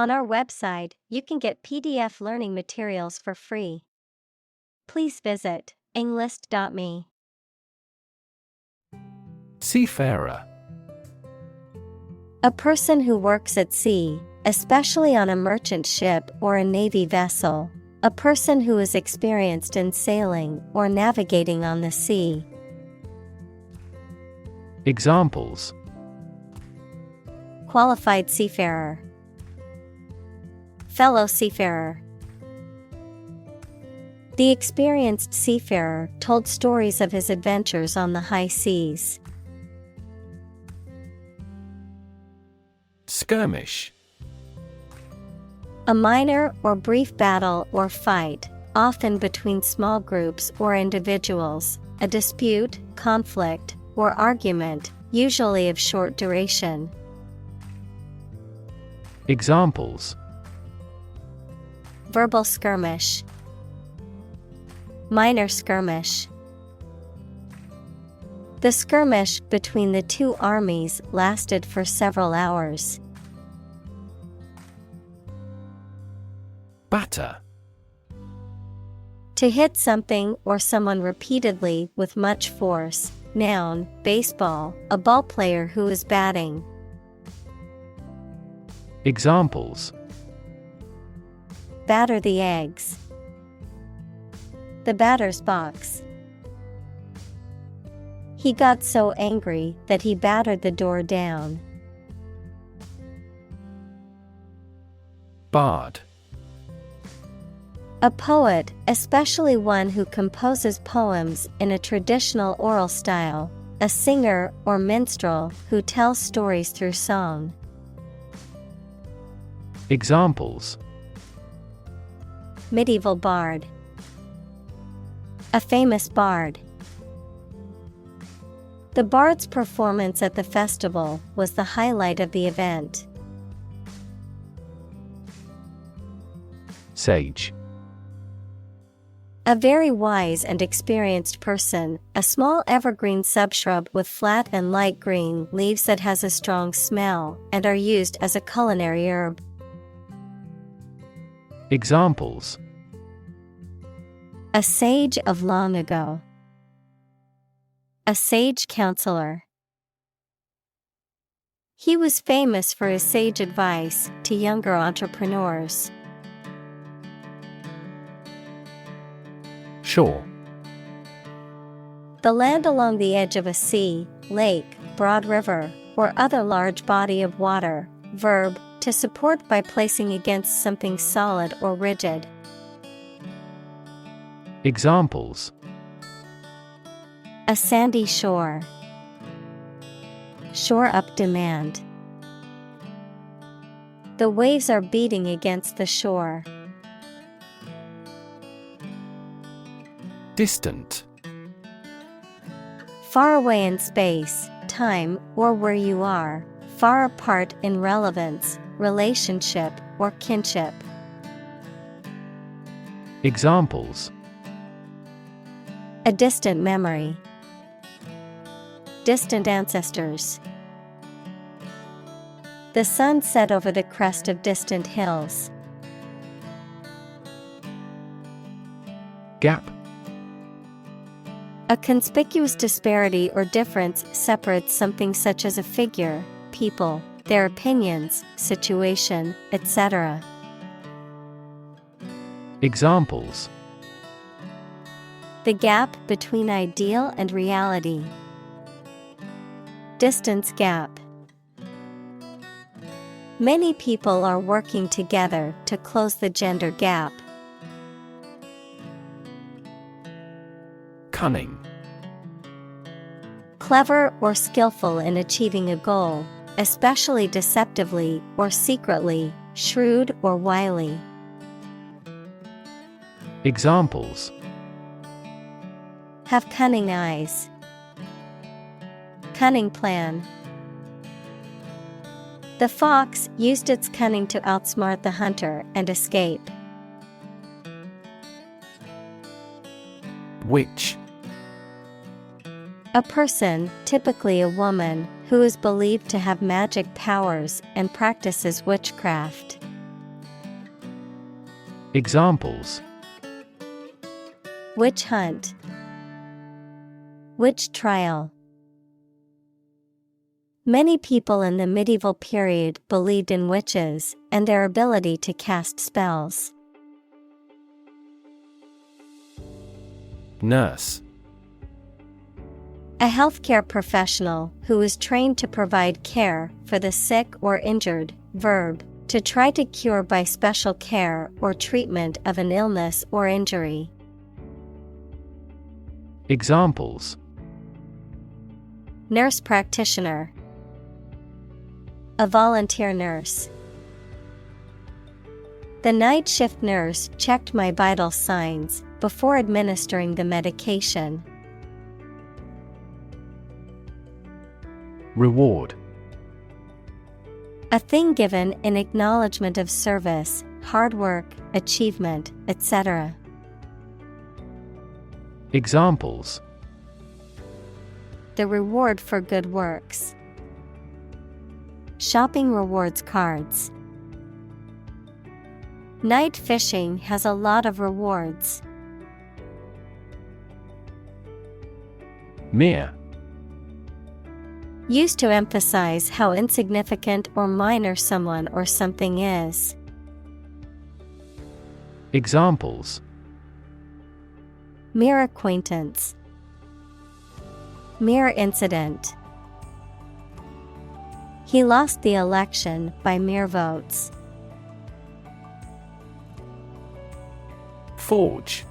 On our website, you can get PDF learning materials for free. Please visit englist.me. Seafarer. A person who works at sea, especially on a merchant ship or a navy vessel. A person who is experienced in sailing or navigating on the sea. Examples: Qualified seafarer. Fellow seafarer. The experienced seafarer told stories of his adventures on the high seas. Skirmish. A minor or brief battle or fight, often between small groups or individuals, a dispute, conflict, or argument, usually of short duration. Examples: Verbal skirmish. Minor skirmish. The skirmish between the two armies lasted for several hours. Batter. To hit something or someone repeatedly with much force. Noun, baseball, a ball player who is batting. Examples: Batter the eggs. The batter's box. He got so angry that he battered the door down. Bard. A poet, especially one who composes poems in a traditional oral style, a singer or minstrel who tells stories through song. Examples: Medieval bard. A famous bard. The bard's performance at the festival was the highlight of the event. Sage. A very wise and experienced person, a small evergreen subshrub with flat and light green leaves that has a strong smell and are used as a culinary herb. Examples: A sage of long ago. A sage counselor. He was famous for his sage advice to younger entrepreneurs. Shore. The land along the edge of a sea, lake, broad river, or other large body of water. Verb, to support by placing against something solid or rigid. Examples: A sandy shore. Shore up demand. The waves are beating against the shore. Distant. Far away in space, time, or where you are. Far apart in relevance, relationship, or kinship. Examples: A distant memory. Distant ancestors. The sun set over the crest of distant hills. Gap. A conspicuous disparity or difference separates something such as a figure, people, their opinions, situation, etc. Examples: The gap between ideal and reality. Distance gap. Many people are working together to close the gender gap. Cunning. Clever or skillful in achieving a goal, especially deceptively or secretly, shrewd or wily. Examples: Have cunning eyes. Cunning plan. The fox used its cunning to outsmart the hunter and escape. Witch. A person, typically a woman, who is believed to have magic powers and practices witchcraft. Examples: Witch hunt. Witch trial. Many people in the medieval period believed in witches and their ability to cast spells. Nurse. A healthcare professional who is trained to provide care for the sick or injured. Verb, to try to cure by special care or treatment of an illness or injury. Examples: Nurse practitioner. A volunteer nurse. The night shift nurse checked my vital signs before administering the medication. Reward. A thing given in acknowledgement of service, hard work, achievement, etc. Examples: The reward for good works. Shopping rewards cards. Night fishing has a lot of rewards. Mere. Used to emphasize how insignificant or minor someone or something is. Examples: Mere acquaintance. Mere incident. He lost the election by mere votes. Forge.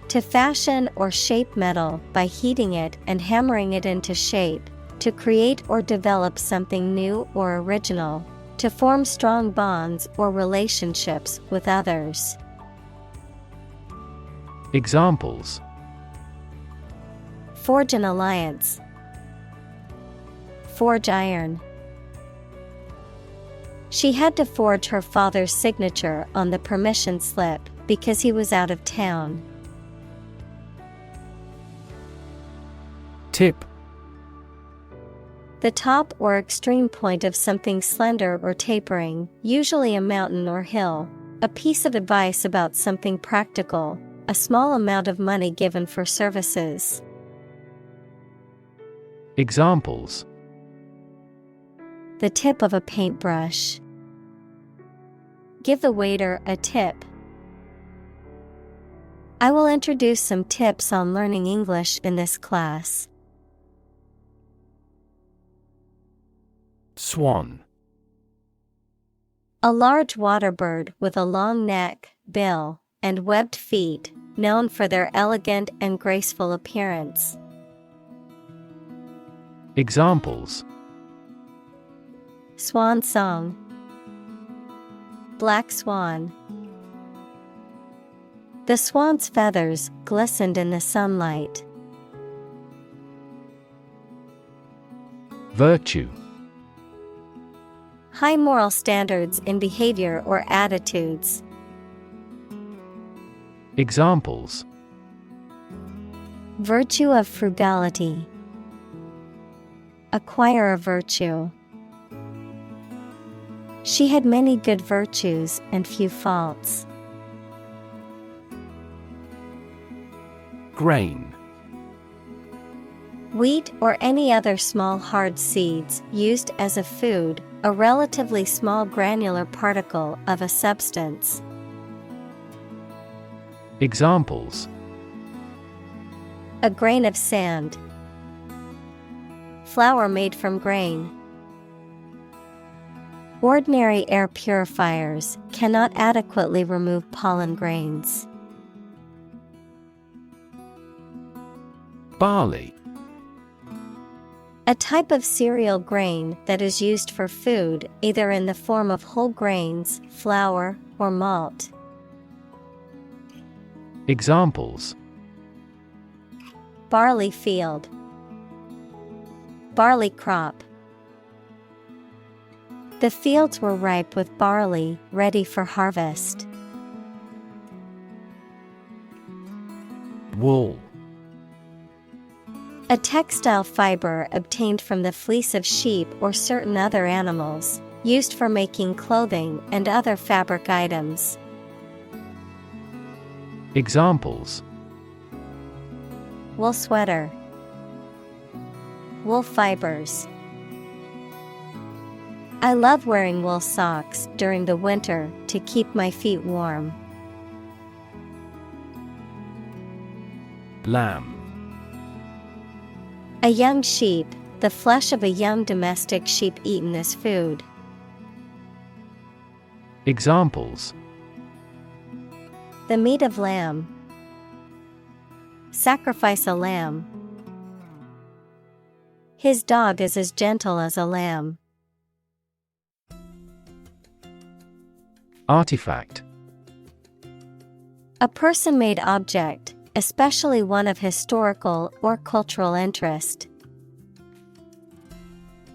To fashion or shape metal by heating it and hammering it into shape, to create or develop something new or original, to form strong bonds or relationships with others. Examples: Forge an alliance. Forge iron. She had to forge her father's signature on the permission slip because he was out of town. Tip. The top or extreme point of something slender or tapering, usually a mountain or hill. A piece of advice about something practical, a small amount of money given for services. Examples: The tip of a paintbrush. Give the waiter a tip. I will introduce some tips on learning English in this class. Swan. A large water bird with a long neck, bill, and webbed feet, known for their elegant and graceful appearance. Examples: Swan song. Black swan. The swan's feathers glistened in the sunlight. Virtue. High moral standards in behavior or attitudes. Examples: Virtue of frugality. Acquire a virtue. She had many good virtues and few faults. Grain. Wheat or any other small hard seeds used as a food, a relatively small granular particle of a substance. Examples: A grain of sand. Flour made from grain. Ordinary air purifiers cannot adequately remove pollen grains. Barley. A type of cereal grain that is used for food, either in the form of whole grains, flour, or malt. Examples: Barley field. Barley crop. The fields were ripe with barley, ready for harvest. Wool. A textile fiber obtained from the fleece of sheep or certain other animals, used for making clothing and other fabric items. Examples: wool sweater, wool fibers. I love wearing wool socks during the winter to keep my feet warm. Lamb. A young sheep, the flesh of a young domestic sheep eaten as food. Examples: The meat of lamb. Sacrifice a lamb. His dog is as gentle as a lamb. Artifact. A person-made object, especially one of historical or cultural interest.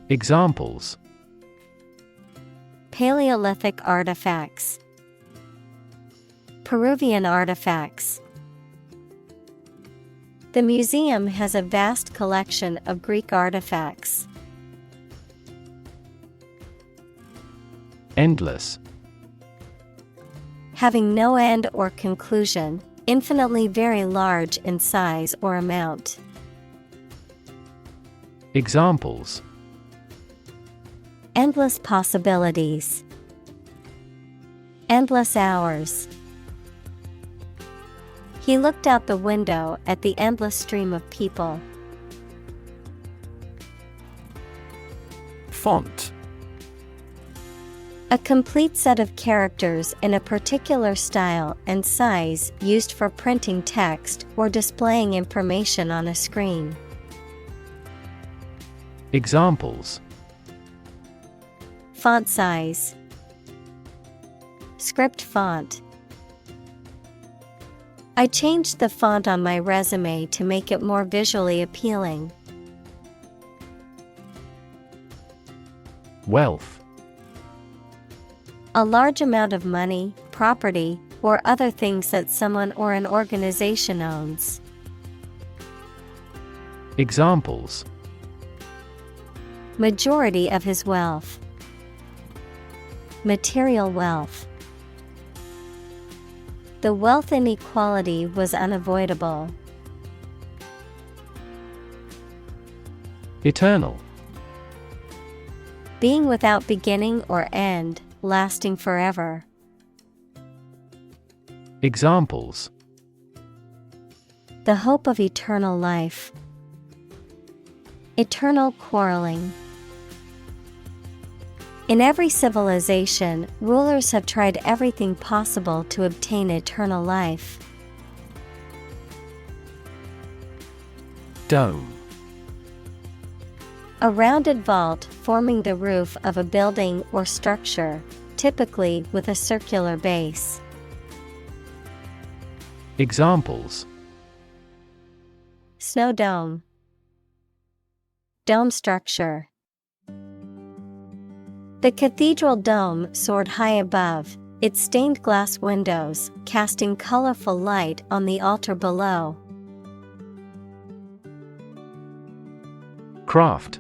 Examples: Paleolithic artifacts. Peruvian artifacts. The museum has a vast collection of Greek artifacts. Endless. Having no end or conclusion, infinitely very large in size or amount. Examples: Endless possibilities. Endless hours. He looked out the window at the endless stream of people. Font. A complete set of characters in a particular style and size used for printing text or displaying information on a screen. Examples: Font size. Script font. I changed the font on my resume to make it more visually appealing. Wealth. A large amount of money, property, or other things that someone or an organization owns. Examples: Majority of his wealth. Material wealth. The wealth inequality was unavoidable. Eternal. Being without beginning or end, lasting forever. Examples: The hope of eternal life. Eternal quarreling. In every civilization, rulers have tried everything possible to obtain eternal life. Dome. A rounded vault forming the roof of a building or structure, typically with a circular base. Examples: Snow dome. Dome structure. The cathedral dome soared high above, its stained glass windows casting colorful light on the altar below. Craft.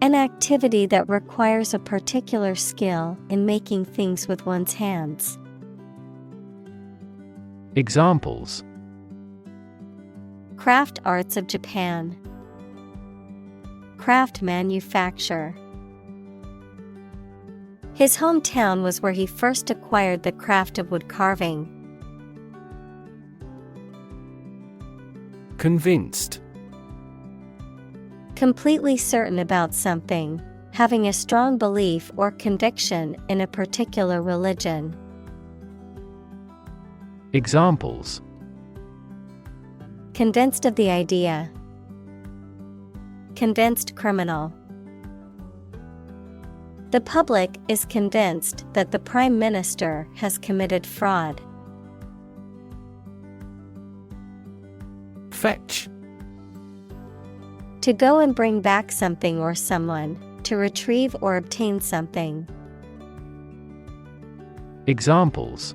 An activity that requires a particular skill in making things with one's hands. Examples: Craft arts of Japan. Craft manufacture. His hometown was where he first acquired the craft of wood carving. Convinced. Completely certain about something, having a strong belief or conviction in a particular religion. Examples: Convinced of the idea. Convinced criminal. The public is convinced that the Prime Minister has committed fraud. Fetch. To go and bring back something or someone, to retrieve or obtain something. Examples: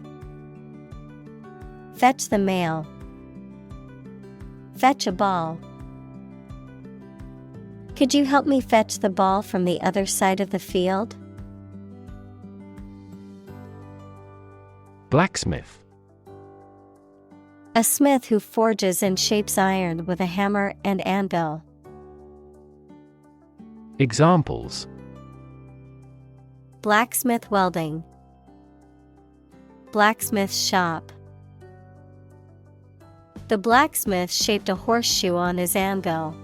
Fetch the mail. Fetch a ball. Could you help me fetch the ball from the other side of the field? Blacksmith. A smith who forges and shapes iron with a hammer and anvil. Examples: Blacksmith welding. Blacksmith's shop. The blacksmith shaped a horseshoe on his anvil.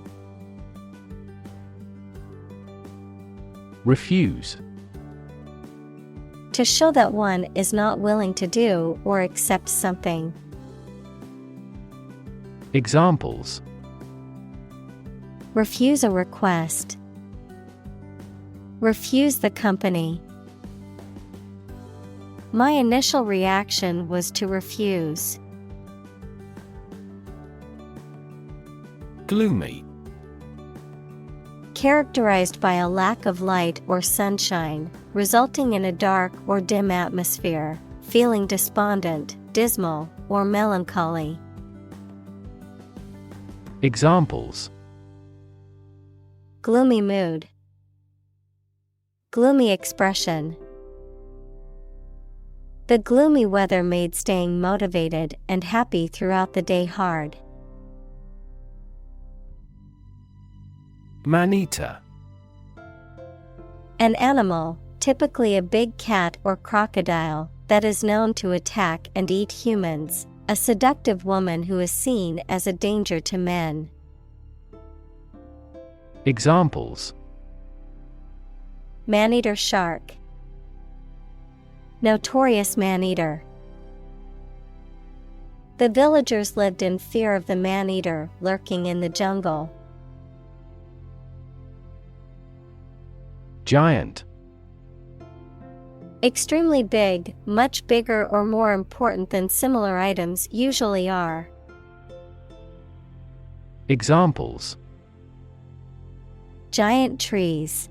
Refuse. To show that one is not willing to do or accept something. Examples: Refuse a request. Refuse the company. My initial reaction was to refuse. Gloomy. Characterized by a lack of light or sunshine, resulting in a dark or dim atmosphere, feeling despondent, dismal, or melancholy. Examples: Gloomy mood. Gloomy expression. The gloomy weather made staying motivated and happy throughout the day hard. Man-eater. An animal, typically a big cat or crocodile, that is known to attack and eat humans. A seductive woman who is seen as a danger to men. Examples: Man-eater shark. Notorious man-eater. The villagers lived in fear of the man-eater lurking in the jungle. Giant. Extremely big, much bigger or more important than similar items usually are. Examples: Giant trees.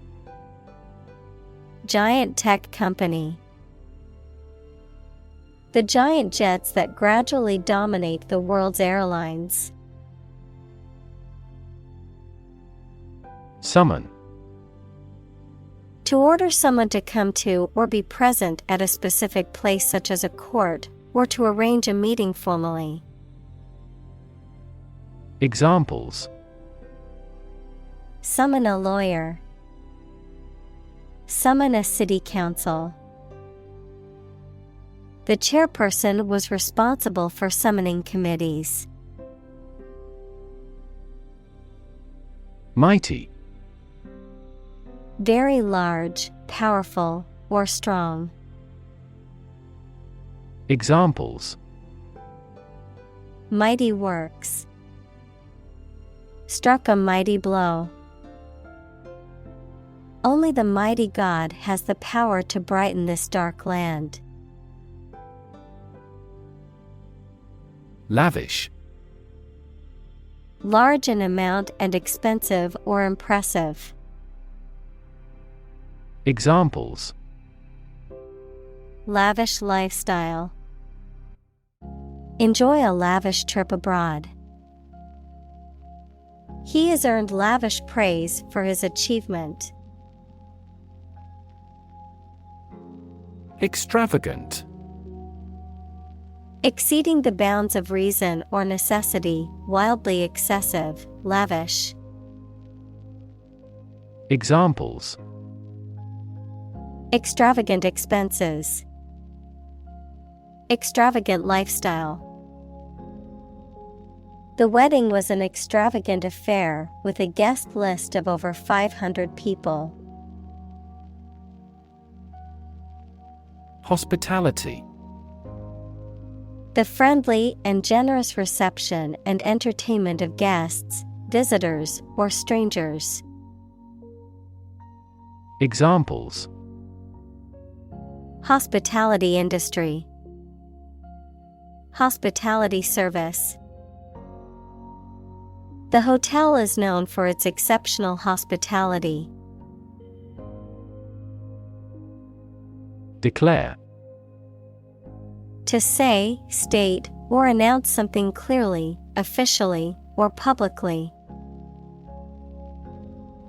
Giant tech company. The giant jets that gradually dominate the world's airlines. Summon. To order someone to come to or be present at a specific place such as a court, or to arrange a meeting formally. Examples: Summon a lawyer. Summon a city council. The chairperson was responsible for summoning committees. Mighty. Very large, powerful, or strong. Examples: Mighty works. Struck a mighty blow. Only the mighty God has the power to brighten this dark land. Lavish. Large in amount and expensive or impressive. Examples: Lavish lifestyle. Enjoy a lavish trip abroad. He has earned lavish praise for his achievement. Extravagant. Exceeding the bounds of reason or necessity, wildly excessive, lavish. Examples: Extravagant expenses. Extravagant lifestyle. The wedding was an extravagant affair with a guest list of over 500 people. Hospitality. The friendly and generous reception and entertainment of guests, visitors, or strangers. Examples: Hospitality industry. Hospitality service. The hotel is known for its exceptional hospitality. Declare. To say, state, or announce something clearly, officially, or publicly.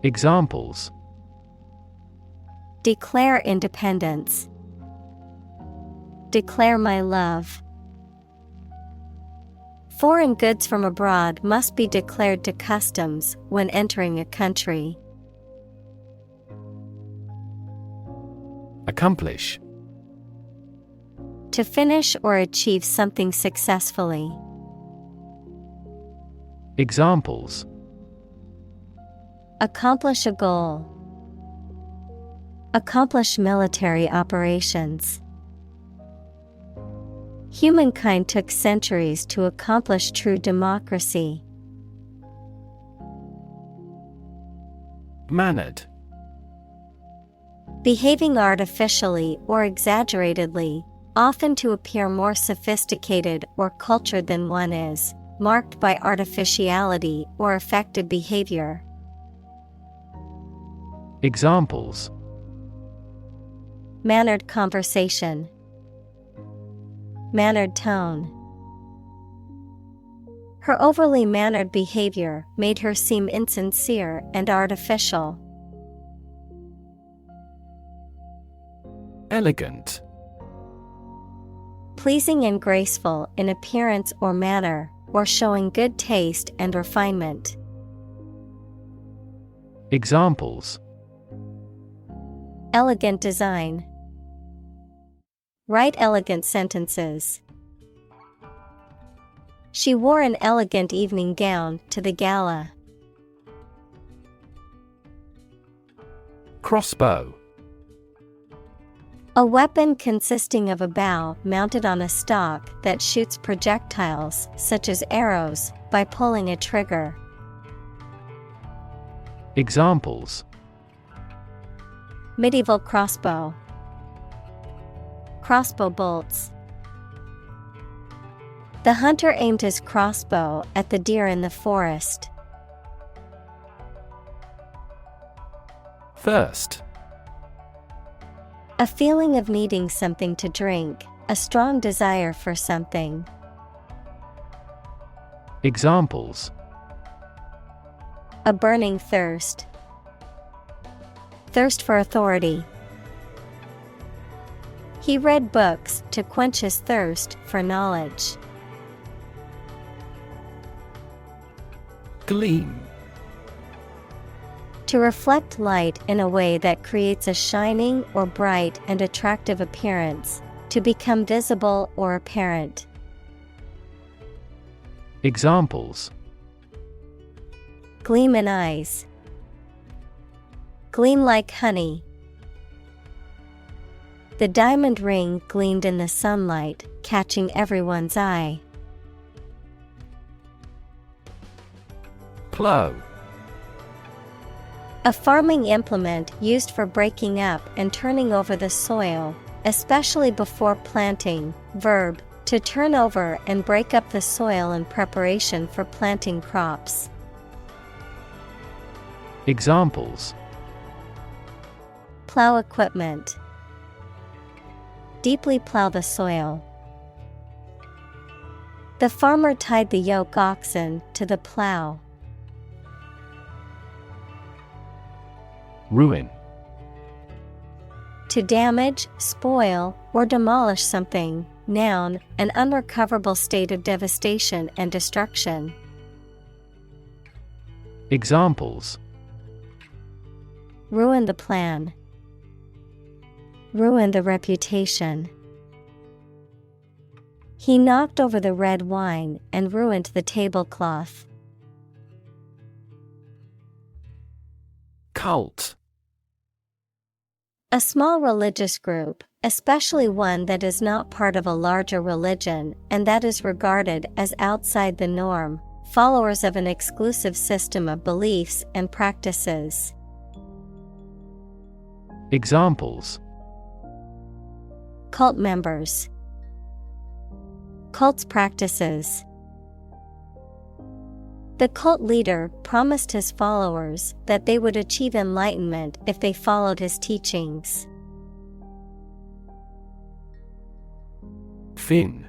Examples: Declare independence. Declare my love. Foreign goods from abroad must be declared to customs when entering a country. Accomplish. To finish or achieve something successfully. Examples: Accomplish a goal. Accomplish military operations. Humankind took centuries to accomplish true democracy. Mannered. Behaving artificially or exaggeratedly, often to appear more sophisticated or cultured than one is, marked by artificiality or affected behavior. Examples: Mannered conversation. Mannered tone. Her overly mannered behavior made her seem insincere and artificial. Elegant. Pleasing and graceful in appearance or manner, or showing good taste and refinement. Examples: Elegant design. Write elegant sentences. She wore an elegant evening gown to the gala. Crossbow. A weapon consisting of a bow mounted on a stalk that shoots projectiles, such as arrows, by pulling a trigger. Examples: Medieval crossbow. Crossbow bolts. The hunter aimed his crossbow at the deer in the forest. Thirst. A feeling of needing something to drink, a strong desire for something. Examples: A burning thirst. Thirst for authority. He read books to quench his thirst for knowledge. Gleam. To reflect light in a way that creates a shining or bright and attractive appearance, to become visible or apparent. Examples: Gleam in eyes. Gleam like honey. The diamond ring gleamed in the sunlight, catching everyone's eye. Plow. A farming implement used for breaking up and turning over the soil, especially before planting. Verb, to turn over and break up the soil in preparation for planting crops. Examples: Plow equipment. Deeply plow the soil. The farmer tied the yoke oxen to the plow. Ruin. To damage, spoil, or demolish something. Noun, an unrecoverable state of devastation and destruction. Examples: Ruin the plan. Ruin the reputation. He knocked over the red wine and ruined the tablecloth. Cult. A small religious group, especially one that is not part of a larger religion and that is regarded as outside the norm, followers of an exclusive system of beliefs and practices. Examples: Cult members. Cult's practices. The cult leader promised his followers that they would achieve enlightenment if they followed his teachings. Fin.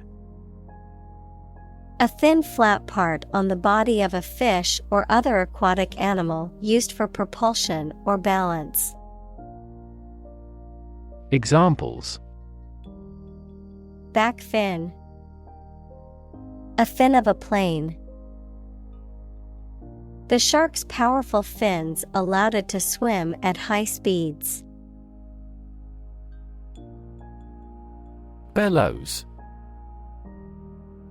A thin flat part on the body of a fish or other aquatic animal used for propulsion or balance. Examples: Back fin. A fin of a plane. The shark's powerful fins allowed it to swim at high speeds. Bellows.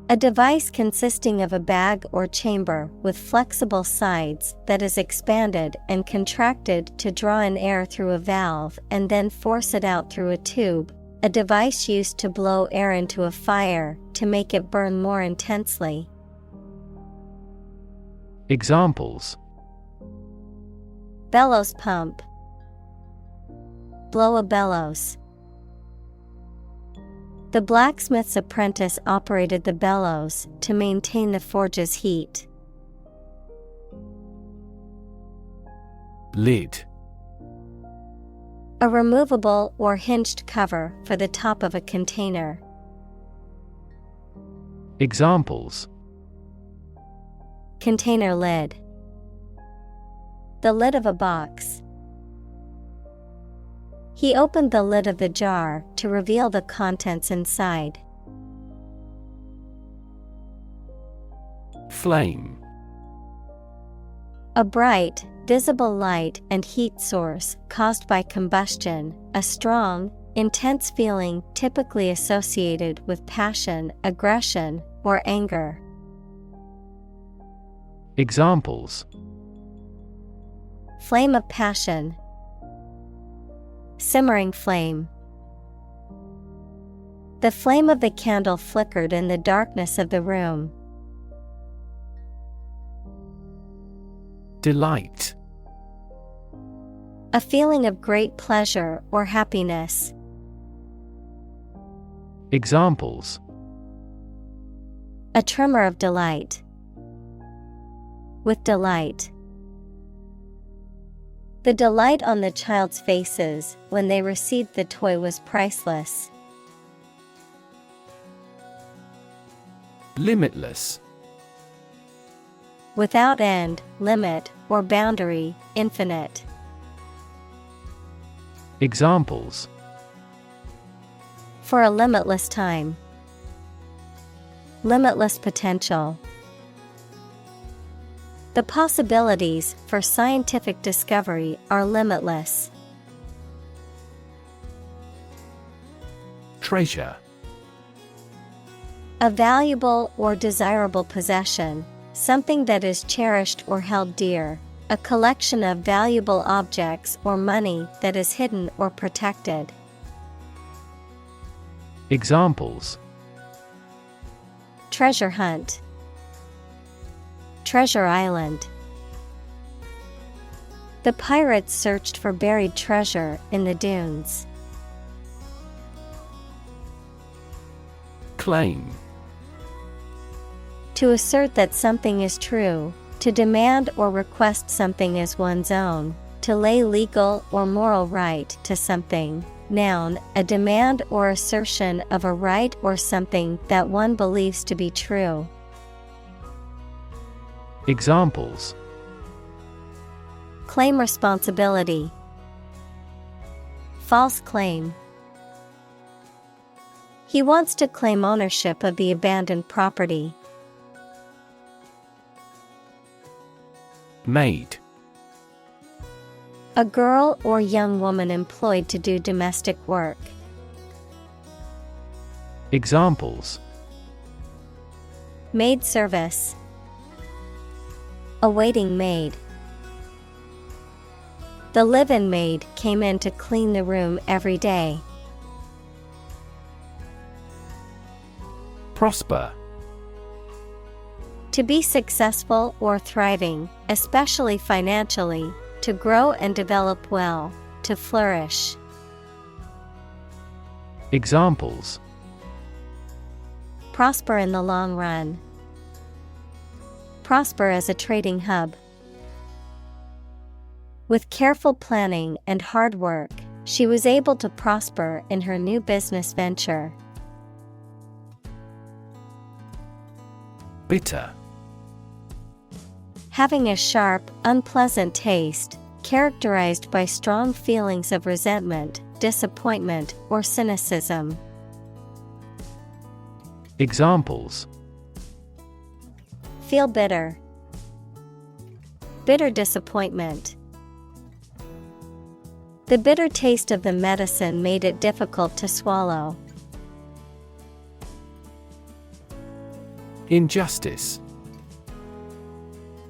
A device consisting of a bag or chamber with flexible sides that is expanded and contracted to draw in air through a valve and then force it out through a tube. A device used to blow air into a fire to make it burn more intensely. Examples: Bellows pump. Blow a bellows. The blacksmith's apprentice operated the bellows to maintain the forge's heat. Lid. A removable or hinged cover for the top of a container. Examples: Container lid. The lid of a box. He opened the lid of the jar to reveal the contents inside. Flame. A bright, visible light and heat source caused by combustion, a strong, intense feeling typically associated with passion, aggression, or anger. Examples: Flame of passion. Simmering flame. The flame of the candle flickered in the darkness of the room. Delight. A feeling of great pleasure or happiness. Examples: A tremor of delight. With delight. The delight on the child's faces when they received the toy was priceless. Limitless. Without end, limit, or boundary, infinite. Examples: For a limitless time. Limitless potential. The possibilities for scientific discovery are limitless. Treasure. A valuable or desirable possession, something that is cherished or held dear, a collection of valuable objects or money that is hidden or protected. Examples: Treasure hunt. Treasure Island. The pirates searched for buried treasure in the dunes. Claim. To assert that something is true, to demand or request something as one's own, to lay legal or moral right to something. Noun, a demand or assertion of a right or something that one believes to be true. Examples: Claim responsibility. False claim. He wants to claim ownership of the abandoned property. Maid. A girl or young woman employed to do domestic work. Examples: Maid service. A waiting maid. The live-in maid came in to clean the room every day. Prosper. To be successful or thriving, especially financially, to grow and develop well, to flourish. Examples: Prosper in the long run. Prosper as a trading hub. With careful planning and hard work, she was able to prosper in her new business venture. Bitter. Having a sharp, unpleasant taste, characterized by strong feelings of resentment, disappointment, or cynicism. Examples: feel bitter. Bitter disappointment. The bitter taste of the medicine made it difficult to swallow. Injustice.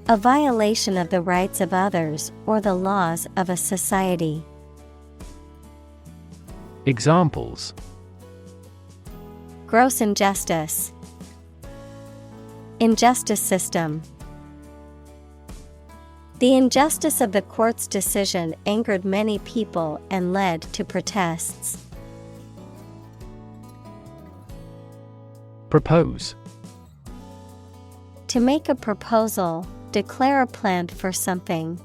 A violation of the rights of others or the laws of a society. Examples: Gross injustice. Injustice system. The injustice of the court's decision angered many people and led to protests. Propose. To make a proposal, declare a plan for something.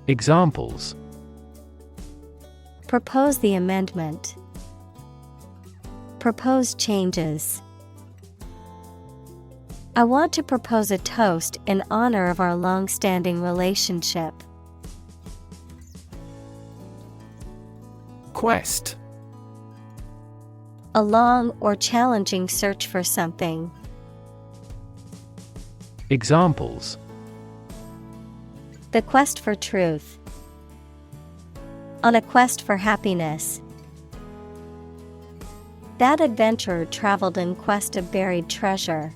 Examples: Propose the amendment. Propose changes. I want to propose a toast in honor of our long-standing relationship. Quest. A long or challenging search for something. Examples: The quest for truth. On a quest for happiness. That adventurer traveled in quest of buried treasure.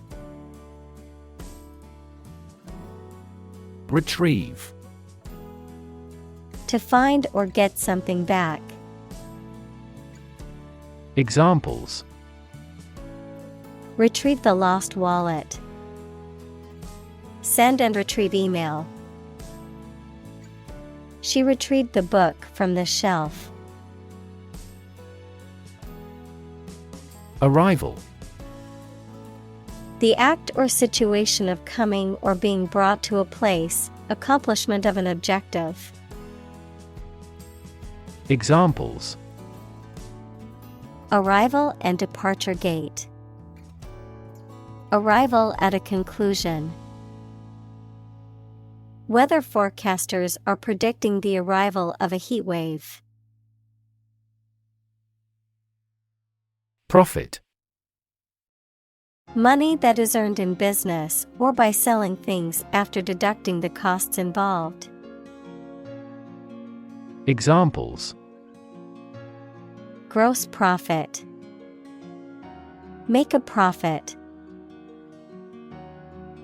Retrieve. To find or get something back. Examples: Retrieve the lost wallet. Send and retrieve email. She retrieved the book from the shelf. Arrival. The act or situation of coming or being brought to a place, accomplishment of an objective. Examples: Arrival and departure gate. Arrival at a conclusion. Weather forecasters are predicting the arrival of a heat wave. Profit. Money that is earned in business or by selling things after deducting the costs involved. Examples: Gross profit. Make a profit.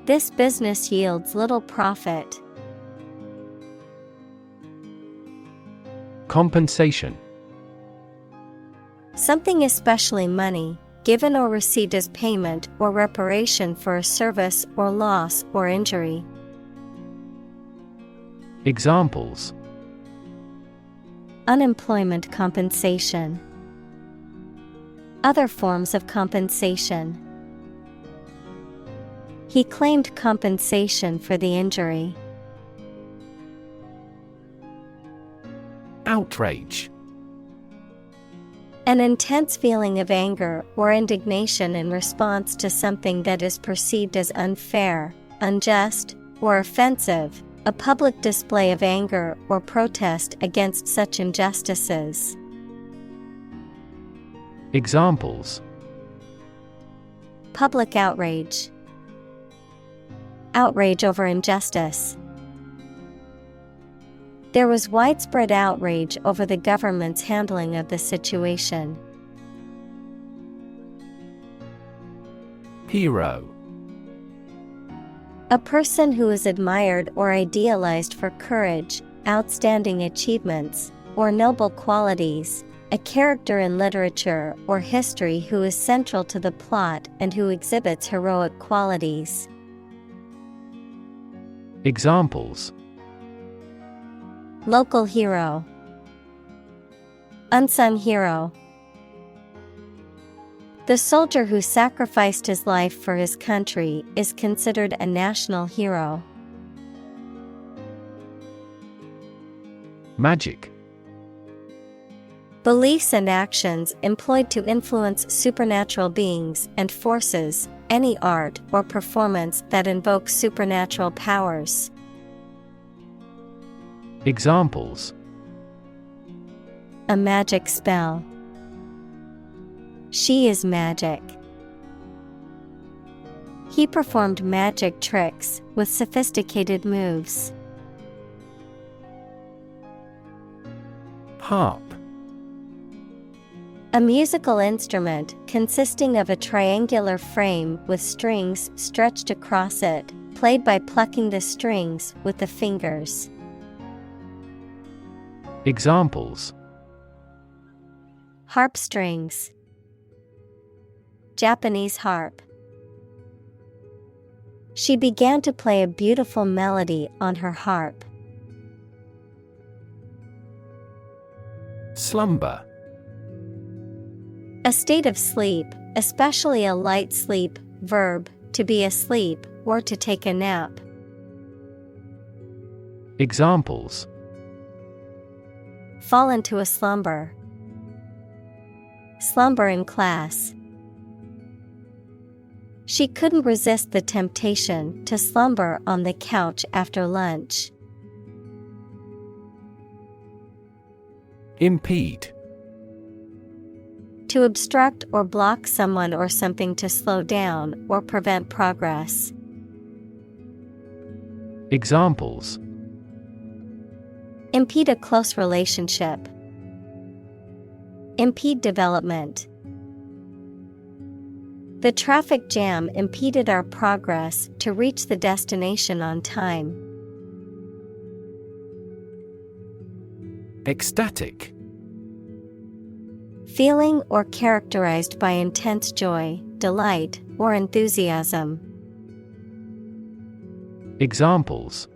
This business yields little profit. Compensation. Something, especially money, given or received as payment or reparation for a service or loss or injury. Examples: Unemployment compensation. Other forms of compensation. He claimed compensation for the injury. Outrage. An intense feeling of anger or indignation in response to something that is perceived as unfair, unjust, or offensive, a public display of anger or protest against such injustices. Examples: Public outrage. Outrage over injustice. There was widespread outrage over the government's handling of the situation. Hero. A person who is admired or idealized for courage, outstanding achievements, or noble qualities, a character in literature or history who is central to the plot and who exhibits heroic qualities. Examples: Local hero. Unsung hero. The soldier who sacrificed his life for his country is considered a national hero. Magic. Beliefs and actions employed to influence supernatural beings and forces, any art or performance that invokes supernatural powers. Examples: A magic spell. She is magic. He performed magic tricks with sophisticated moves. Harp. A musical instrument consisting of a triangular frame with strings stretched across it, played by plucking the strings with the fingers. Examples: Harp strings. Japanese harp. She began to play a beautiful melody on her harp. Slumber. A state of sleep, especially a light sleep. Verb, to be asleep or to take a nap. Examples: Fall into a slumber. Slumber in class. She couldn't resist the temptation to slumber on the couch after lunch. Impede. To obstruct or block someone or something, to slow down or prevent progress. Examples: Impede a close relationship. Impede development. The traffic jam impeded our progress to reach the destination on time. Ecstatic. Feeling or characterized by intense joy, delight, or enthusiasm. Examples: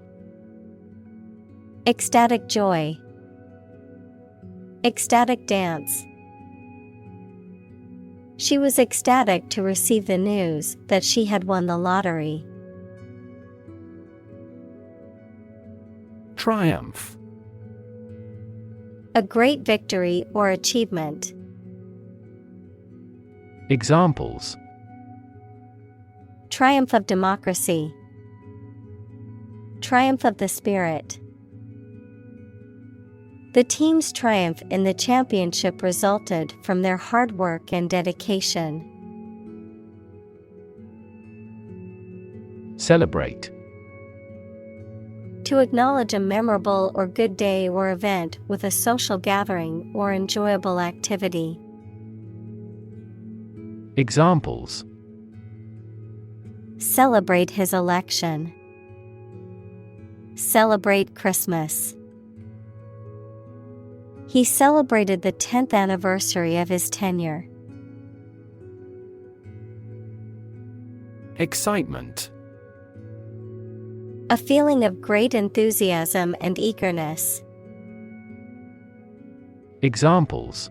Ecstatic joy. Ecstatic dance. She was ecstatic to receive the news that she had won the lottery. Triumph. A great victory or achievement. Examples: Triumph of democracy. Triumph of the spirit. The team's triumph in the championship resulted from their hard work and dedication. Celebrate. To acknowledge a memorable or good day or event with a social gathering or enjoyable activity. Examples: Celebrate his election. Celebrate Christmas. He celebrated the 10th anniversary of his tenure. Excitement. A feeling of great enthusiasm and eagerness. Examples: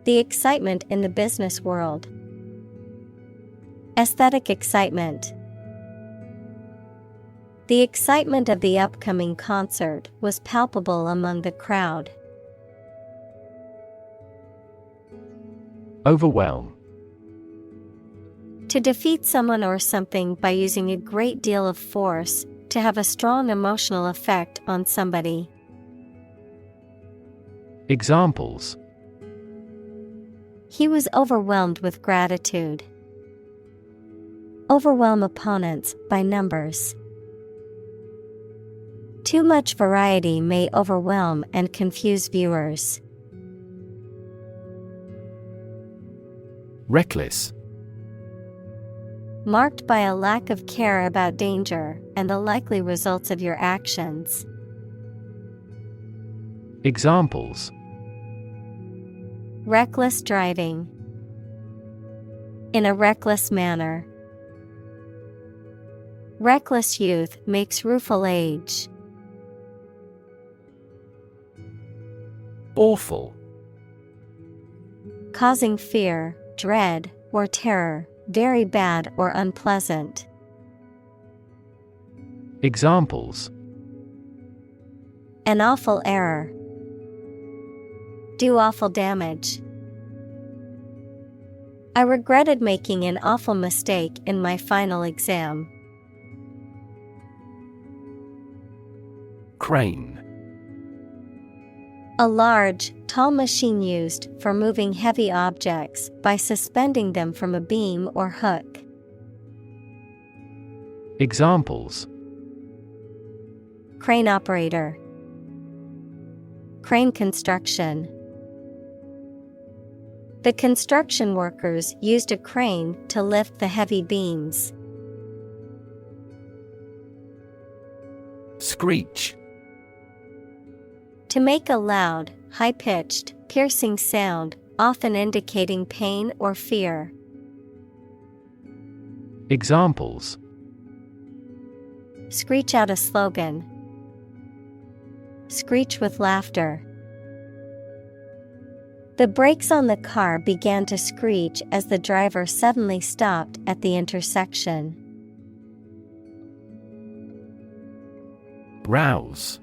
The excitement in the business world. Aesthetic excitement. The excitement of the upcoming concert was palpable among the crowd. Overwhelm. To defeat someone or something by using a great deal of force, to have a strong emotional effect on somebody. Examples: He was overwhelmed with gratitude. Overwhelm opponents by numbers. Too much variety may overwhelm and confuse viewers. Reckless. Marked by a lack of care about danger and the likely results of your actions. Examples: Reckless driving. In a reckless manner. Reckless youth makes rueful age. Awful. Causing fear, dread, or terror, very bad or unpleasant. Examples: An awful error. Do awful damage. I regretted making an awful mistake in my final exam. Crane. A large, tall machine used for moving heavy objects by suspending them from a beam or hook. Examples: crane operator, crane construction. The construction workers used a crane to lift the heavy beams. Screech. To make a loud, high-pitched, piercing sound, often indicating pain or fear. Examples: screech out a slogan, screech with laughter. The brakes on the car began to screech as the driver suddenly stopped at the intersection. Rouse.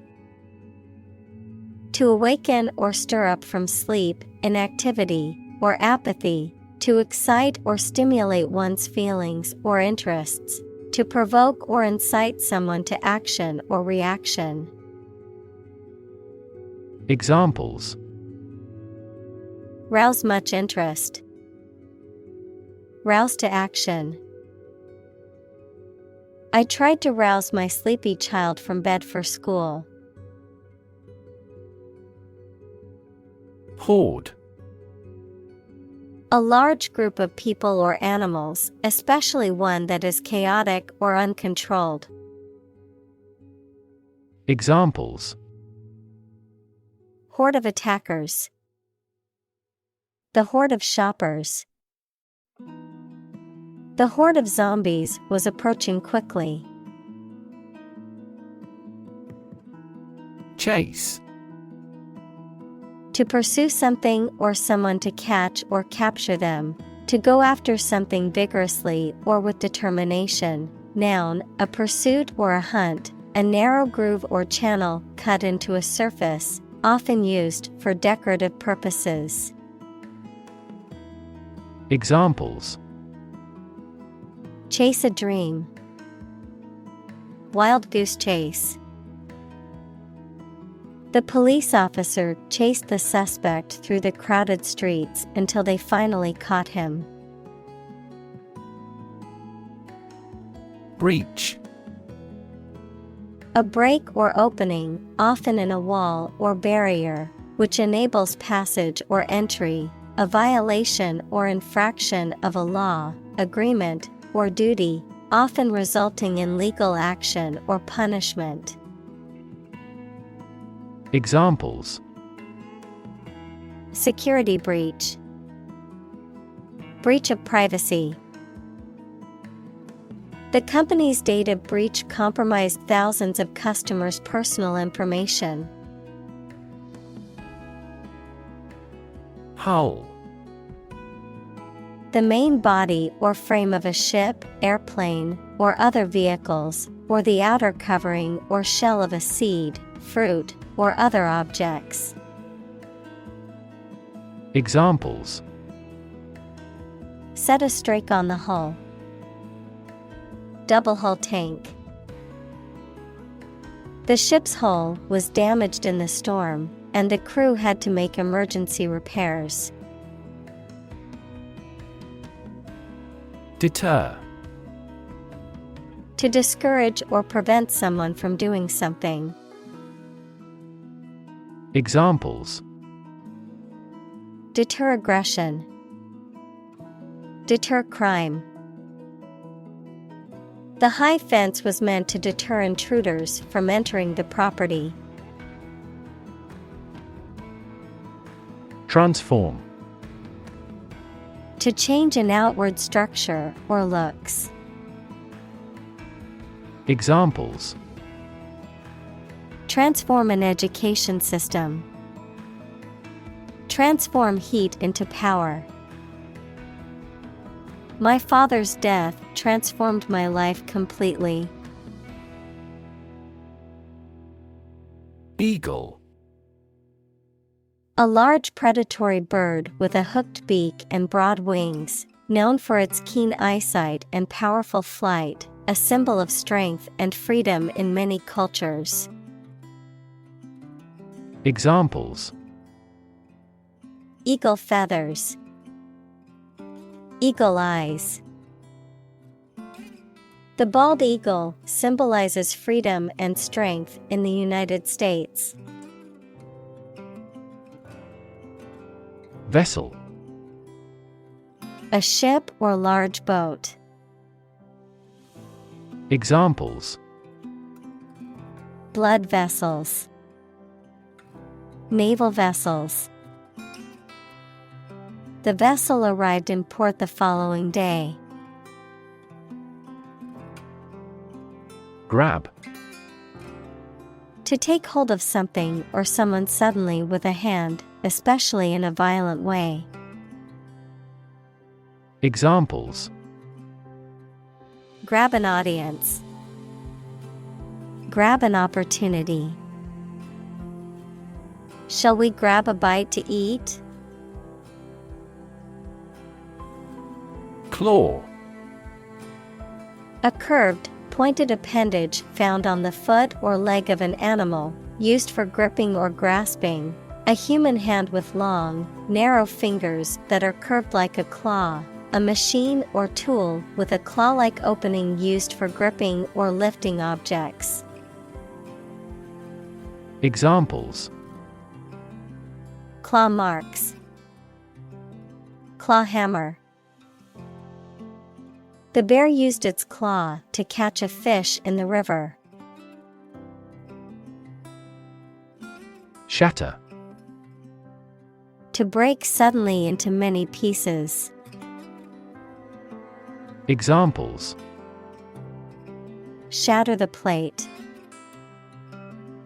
To awaken or stir up from sleep, inactivity, or apathy, to excite or stimulate one's feelings or interests, to provoke or incite someone to action or reaction. Examples: rouse much interest, rouse to action. I tried to rouse my sleepy child from bed for school. Horde. A large group of people or animals, especially one that is chaotic or uncontrolled. Examples: horde of attackers, the horde of shoppers. The horde of zombies was approaching quickly. Chase. To pursue something or someone, to catch or capture them, to go after something vigorously or with determination. Noun, a pursuit or a hunt, a narrow groove or channel cut into a surface, often used for decorative purposes. Examples: chase a dream, wild goose chase. The police officer chased the suspect through the crowded streets until they finally caught him. Breach. A break or opening, often in a wall or barrier, which enables passage or entry, a violation or infraction of a law, agreement, or duty, often resulting in legal action or punishment. Examples: security breach, breach of privacy. The company's data breach compromised thousands of customers' personal information. Hull. The main body or frame of a ship, airplane, or other vehicles, or the outer covering or shell of a seed, fruit, or other objects. Examples: set a strake on the hull, double hull tank. The ship's hull was damaged in the storm, and the crew had to make emergency repairs. Deter. To discourage or prevent someone from doing something. Examples: deter aggression, deter crime. The high fence was meant to deter intruders from entering the property. Transform. To change an outward structure or looks. Examples: transform an education system, transform heat into power. My father's death transformed my life completely. Eagle. A large predatory bird with a hooked beak and broad wings, known for its keen eyesight and powerful flight, a symbol of strength and freedom in many cultures. Examples: eagle feathers, eagle eyes. The bald eagle symbolizes freedom and strength in the United States. Vessel. A ship or large boat. Examples: Blood vessels. Naval vessels. The vessel arrived in port the following day. Grab. To take hold of something or someone suddenly with a hand, especially in a violent way. Examples: Grab an audience. Grab an opportunity. Shall we grab a bite to eat? Claw. A curved, pointed appendage found on the foot or leg of an animal, used for gripping or grasping. A human hand with long, narrow fingers that are curved like a claw. A machine or tool with a claw-like opening used for gripping or lifting objects. Examples: Claw marks. Claw hammer. The bear used its claw to catch a fish in the river. Shatter. To break suddenly into many pieces. Examples: Shatter the plate.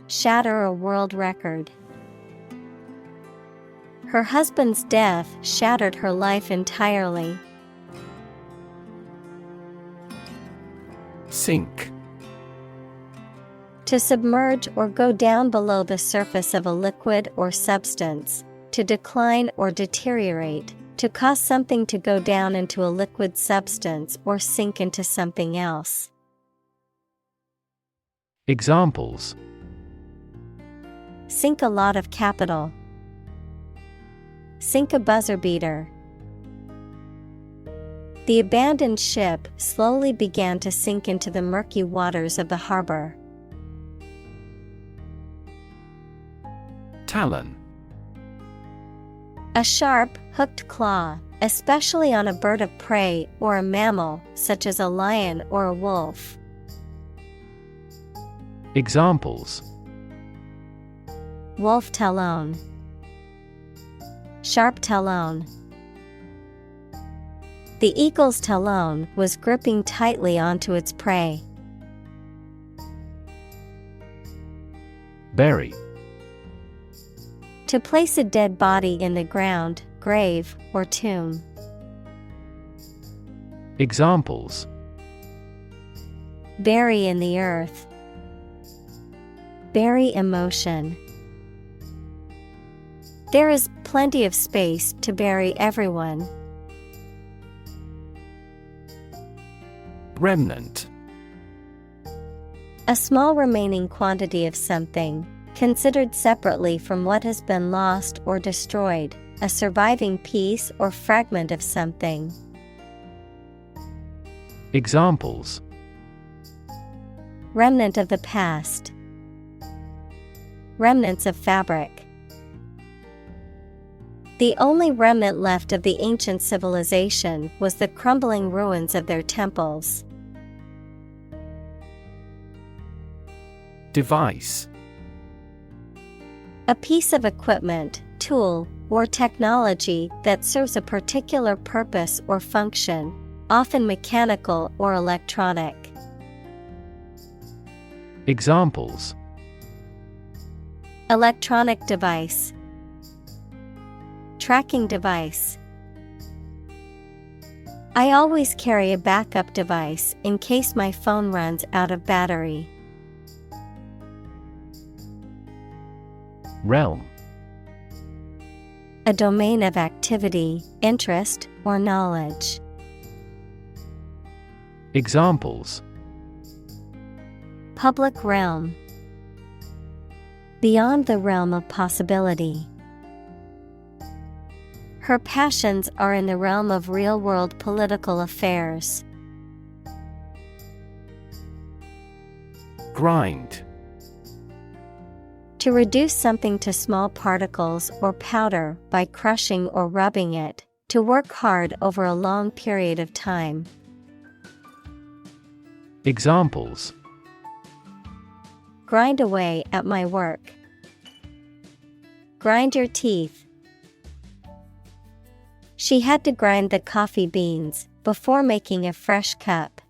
Shatter a world record. Her husband's death shattered her life entirely. Sink. To submerge or go down below the surface of a liquid or substance. To decline or deteriorate. To cause something to go down into a liquid substance or sink into something else. Examples: Sink a lot of capital. Sink a buzzer beater. The abandoned ship slowly began to sink into the murky waters of the harbor. Talon. A sharp, hooked claw, especially on a bird of prey or a mammal, such as a lion or a wolf. Examples: Wolf talon. Sharp talon. The eagle's talon was gripping tightly onto its prey. Bury. To place a dead body in the ground, grave, or tomb. Examples: Bury in the earth. Bury emotion. There is plenty of space to bury everyone. Remnant. A small remaining quantity of something, considered separately from what has been lost or destroyed, a surviving piece or fragment of something. Examples: Remnant of the past. Remnants of fabric. The only remnant left of the ancient civilization was the crumbling ruins of their temples. Device. A piece of equipment, tool, or technology that serves a particular purpose or function, often mechanical or electronic. Examples: Electronic device. Tracking device. I always carry a backup device in case my phone runs out of battery. Realm. A domain of activity, interest, or knowledge. Examples: Public realm. Beyond the realm of possibility. Her passions are in the realm of real-world political affairs. Grind. To reduce something to small particles or powder by crushing or rubbing it, to work hard over a long period of time. Examples: Grind away at my work. Grind your teeth. She had to grind the coffee beans before making a fresh cup.